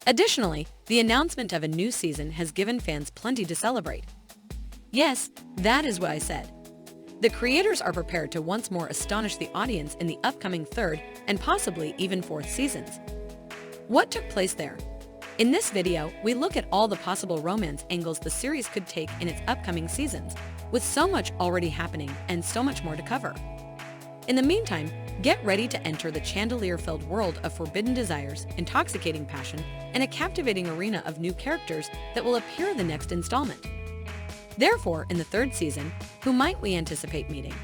Additionally, the announcement of a new season has given fans plenty to celebrate. Yes, that is what I said. The creators are prepared to once more astonish the audience in the upcoming third and possibly even fourth seasons. What took place there? In this video, we look at all the possible romance angles the series could take in its upcoming seasons, with so much already happening and so much more to cover. In the meantime, get ready to enter the chandelier-filled world of forbidden desires, intoxicating passion, and a captivating arena of new characters that will appear in the next installment. Therefore, in the third season, who might we anticipate meeting?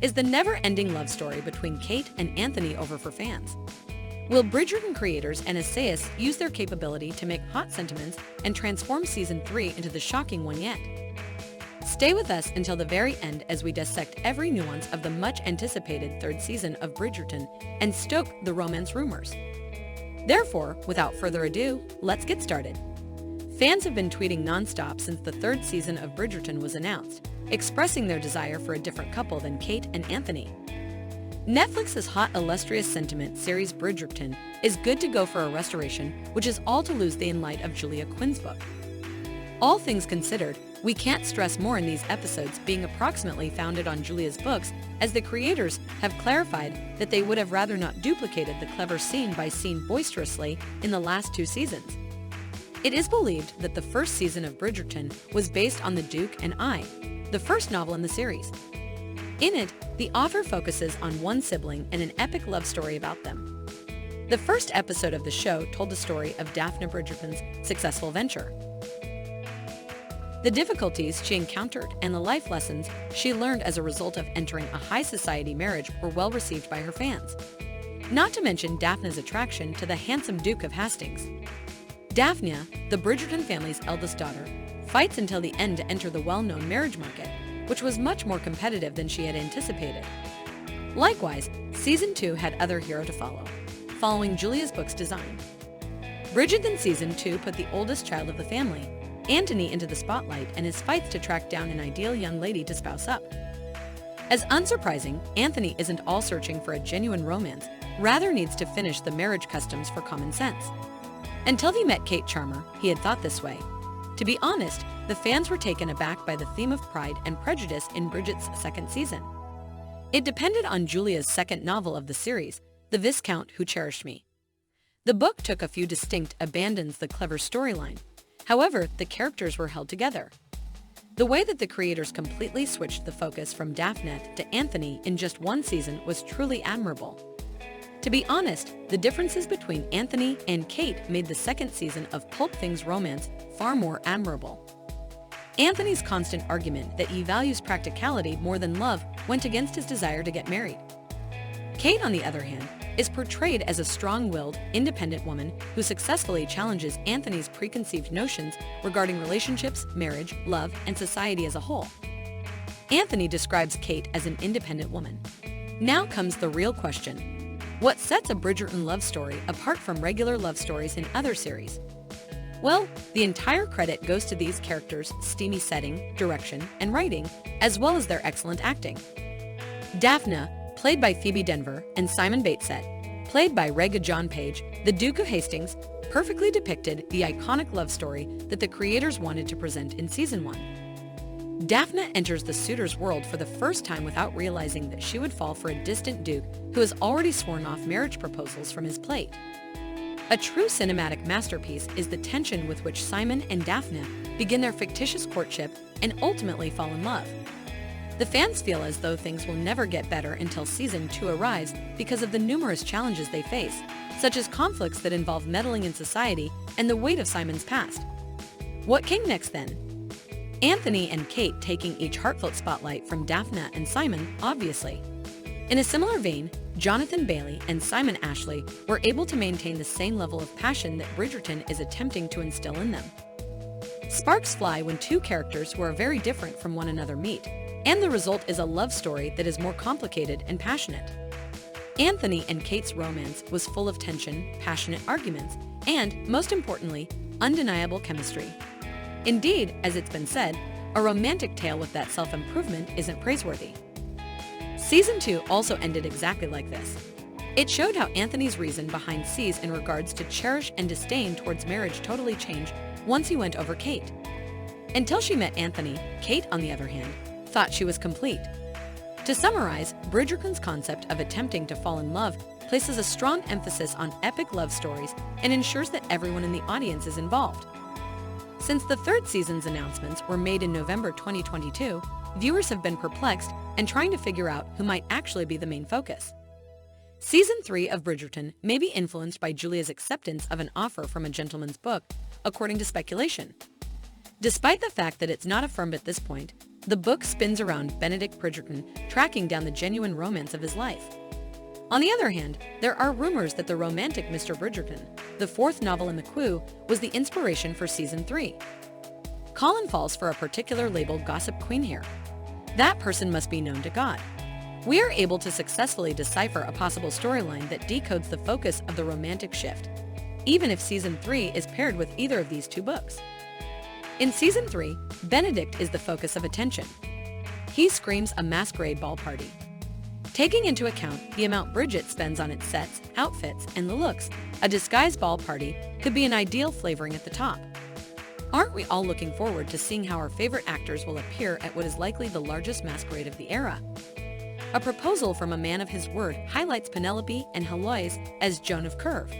Is the never-ending love story between Kate and Anthony over for fans? Will Bridgerton creators and essayists use their capability to make hot sentiments and transform Season 3 into the shocking one yet? Stay with us until the very end as we dissect every nuance of the much-anticipated third season of Bridgerton and stoke the romance rumors. Therefore, without further ado, let's get started. Fans have been tweeting non-stop since the third season of Bridgerton was announced, expressing their desire for a different couple than Kate and Anthony. Netflix's hot illustrious sentiment series Bridgerton is good to go for a restoration, which is all to lose in light of Julia Quinn's book. All things considered, we can't stress more in these episodes being approximately founded on Julia's books, as the creators have clarified that they would have rather not duplicated the clever scene-by-scene boisterously in the last two seasons. It is believed that the first season of Bridgerton was based on The Duke and I, the first novel in the series. In it, the author focuses on one sibling and an epic love story about them. The first episode of the show told the story of Daphne Bridgerton's successful venture. The difficulties she encountered and the life lessons she learned as a result of entering a high society marriage were well received by her fans. Not to mention Daphne's attraction to the handsome Duke of Hastings. Daphne, the Bridgerton family's eldest daughter, fights until the end to enter the well-known marriage market, which was much more competitive than she had anticipated. Likewise, Season 2 had other hero to follow, following Julia's book's design. Bridgerton Season 2 put the oldest child of the family, Anthony, into the spotlight and his fights to track down an ideal young lady to spouse up. As unsurprising, Anthony isn't all searching for a genuine romance, rather needs to finish the marriage customs for common sense. Until he met Kate Charmer, he had thought this way. To be honest, the fans were taken aback by the theme of pride and prejudice in Bridget's second season. It depended on Julia's second novel of the series, The Viscount Who Cherished Me. The book took a few distinct abandons the clever storyline. However, the characters were held together. The way that the creators completely switched the focus from Daphne to Anthony in just one season was truly admirable. To be honest, the differences between Anthony and Kate made the second season of Pulp Things romance far more admirable. Anthony's constant argument that he values practicality more than love went against his desire to get married. Kate, on the other hand, is portrayed as a strong-willed, independent woman who successfully challenges Anthony's preconceived notions regarding relationships, marriage, love, and society as a whole. Anthony describes Kate as an independent woman. Now comes the real question. What sets a Bridgerton love story apart from regular love stories in other series? Well, the entire credit goes to these characters' steamy setting, direction, and writing, as well as their excellent acting. Daphne, played by Phoebe Denver, and Simon Batesett, played by Rega John Page, the Duke of Hastings, perfectly depicted the iconic love story that the creators wanted to present in Season 1. Daphne enters the suitor's world for the first time without realizing that she would fall for a distant duke who has already sworn off marriage proposals from his plate. A true cinematic masterpiece is the tension with which Simon and Daphne begin their fictitious courtship and ultimately fall in love. The fans feel as though things will never get better until Season 2 arrives because of the numerous challenges they face, such as conflicts that involve meddling in society and the weight of Simon's past. What came next then? Anthony and Kate taking each heartfelt spotlight from Daphne and Simon, obviously. In a similar vein, Jonathan Bailey and Simon Ashley were able to maintain the same level of passion that Bridgerton is attempting to instill in them. Sparks fly when two characters who are very different from one another meet, and the result is a love story that is more complicated and passionate. Anthony and Kate's romance was full of tension, passionate arguments, and, most importantly, undeniable chemistry. Indeed, as it's been said, a romantic tale with that self-improvement isn't praiseworthy. Season 2 also ended exactly like this. It showed how Anthony's reason behind C's in regards to cherish and disdain towards marriage totally changed once he went over Kate. Until she met Anthony, Kate, on the other hand, thought she was complete. To summarize, Bridgerton's concept of attempting to fall in love places a strong emphasis on epic love stories and ensures that everyone in the audience is involved. Since the third season's announcements were made in November 2022, viewers have been perplexed and trying to figure out who might actually be the main focus. Season 3 of Bridgerton may be influenced by Julia's acceptance of an offer from a gentleman's book, according to speculation. Despite the fact that it's not affirmed at this point, the book spins around Benedict Bridgerton tracking down the genuine romance of his life. On the other hand, there are rumors that the romantic Mr. Bridgerton, the fourth novel in the queue, was the inspiration for Season 3. Colin falls for a particular labeled gossip queen here. That person must be known to God. We are able to successfully decipher a possible storyline that decodes the focus of the romantic shift, even if Season 3 is paired with either of these two books. In Season 3, Benedict is the focus of attention. He screams a masquerade ball party. Taking into account the amount Bridget spends on its sets, outfits, and the looks, a disguised ball party could be an ideal flavoring at the top. Aren't we all looking forward to seeing how our favorite actors will appear at what is likely the largest masquerade of the era? A proposal from a man of his word highlights Penelope and Heloise as Joan of Curve.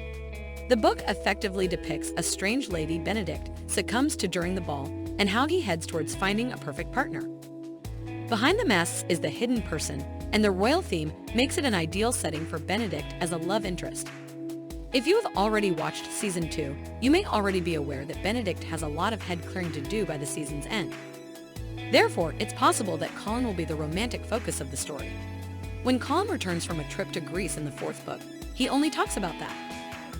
The book effectively depicts a strange lady Benedict succumbs to during the ball and how he heads towards finding a perfect partner. Behind the masks is the hidden person, and the royal theme makes it an ideal setting for Benedict as a love interest. If you have already watched Season 2, you may already be aware that Benedict has a lot of head clearing to do by the season's end. Therefore, it's possible that Colin will be the romantic focus of the story. When Colin returns from a trip to Greece in the fourth book, he only talks about that.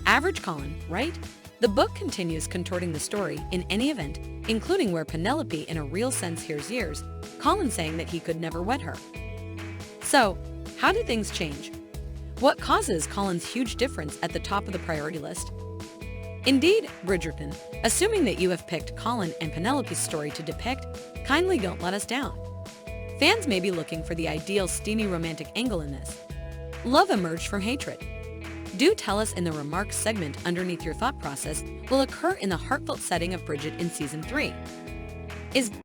Average Colin, right? The book continues contorting the story in any event, including where Penelope in a real sense hears years, Colin saying that he could never wed her. So, how do things change? What causes Colin's huge difference at the top of the priority list? Indeed, Bridgerton, assuming that you have picked Colin and Penelope's story to depict, kindly don't let us down. Fans may be looking for the ideal steamy romantic angle in this. Love emerged from hatred. Do tell us in the remarks segment underneath your thought process will occur in the heartfelt setting of Bridget in Season 3. Is